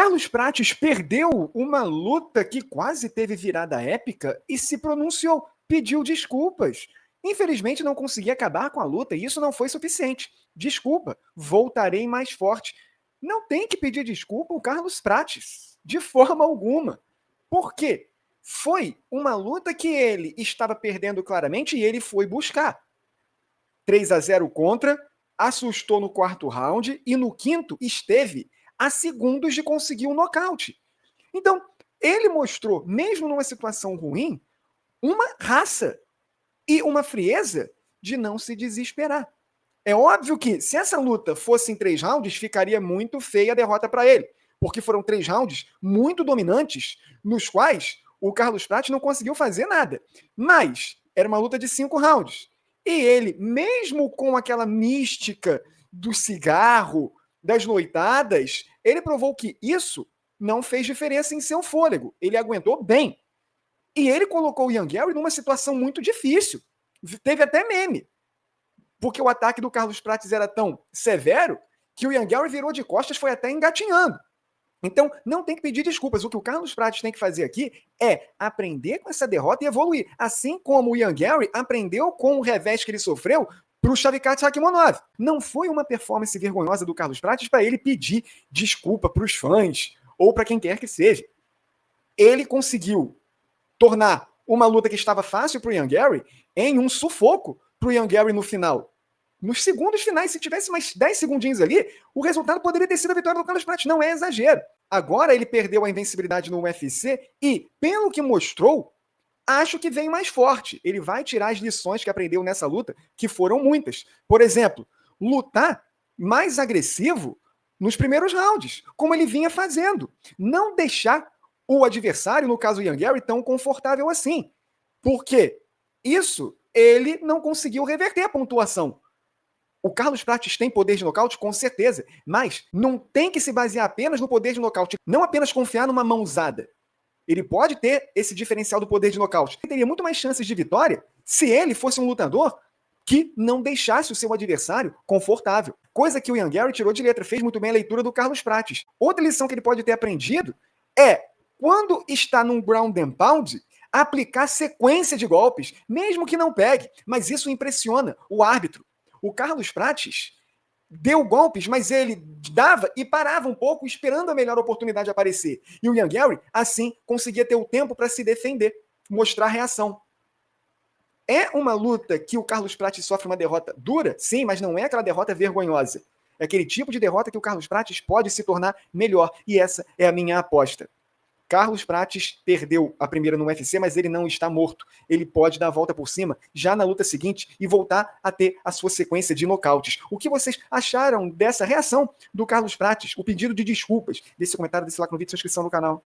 Carlos Prates perdeu uma luta que quase teve virada épica e se pronunciou, pediu desculpas. Infelizmente não consegui acabar com a luta e isso não foi suficiente. Desculpa, voltarei mais forte. Não tem que pedir desculpa o Carlos Prates, de forma alguma. Por quê? Foi uma luta que ele estava perdendo claramente e ele foi buscar. 3-0 contra, assustou no quarto round e no quinto esteve a segundos de conseguir um nocaute. Então, ele mostrou, mesmo numa situação ruim, uma raça e uma frieza de não se desesperar. É óbvio que, se essa luta fosse em 3 rounds, ficaria muito feia a derrota para ele, porque foram 3 rounds muito dominantes, nos quais o Carlos Prates não conseguiu fazer nada. Mas era uma luta de 5 rounds. E ele, mesmo com aquela mística do cigarro, das noitadas, ele provou que isso não fez diferença em seu fôlego. Ele aguentou bem. E ele colocou o Ian Gary numa situação muito difícil. Teve até meme. Porque o ataque do Carlos Prates era tão severo que o Ian Gary virou de costas, foi até engatinhando. Então, não tem que pedir desculpas. O que o Carlos Prates tem que fazer aqui é aprender com essa derrota e evoluir. Assim como o Ian Gary aprendeu com o revés que ele sofreu para o Shavkat Rakhmonov. Não foi uma performance vergonhosa do Carlos Prates para ele pedir desculpa para os fãs ou para quem quer que seja. Ele conseguiu tornar uma luta que estava fácil para o Ian Gary em um sufoco para o Ian Gary no final. Nos segundos finais, se tivesse mais 10 segundinhos ali, o resultado poderia ter sido a vitória do Carlos Prates. Não é exagero. Agora ele perdeu a invencibilidade no UFC e, pelo que mostrou, acho que vem mais forte. Ele vai tirar as lições que aprendeu nessa luta, que foram muitas. Por exemplo, lutar mais agressivo nos primeiros rounds, como ele vinha fazendo. Não deixar o adversário, no caso o Ian Gary, tão confortável assim. Porque isso ele não conseguiu reverter a pontuação. O Carlos Prates tem poder de nocaute? Com certeza. Mas não tem que se basear apenas no poder de nocaute. Não apenas confiar numa mãozada. Ele pode ter esse diferencial do poder de nocaute. Ele teria muito mais chances de vitória se ele fosse um lutador que não deixasse o seu adversário confortável. Coisa que o Ian Gary tirou de letra. Fez muito bem a leitura do Carlos Prates. Outra lição que ele pode ter aprendido é, quando está num ground and pound, aplicar sequência de golpes, mesmo que não pegue. Mas isso impressiona o árbitro. O Carlos Prates deu golpes, mas ele dava e parava um pouco, esperando a melhor oportunidade aparecer. E o Ian Gary, assim, conseguia ter o tempo para se defender, mostrar reação. É uma luta que o Carlos Prates sofre uma derrota dura? Sim, mas não é aquela derrota vergonhosa. É aquele tipo de derrota que o Carlos Prates pode se tornar melhor. E essa é a minha aposta. Carlos Prates perdeu a primeira no UFC, mas ele não está morto. Ele pode dar a volta por cima já na luta seguinte e voltar a ter a sua sequência de nocautes. O que vocês acharam dessa reação do Carlos Prates? O pedido de desculpas? Deixe seu comentário, deixe like no vídeo e sua inscrição no canal.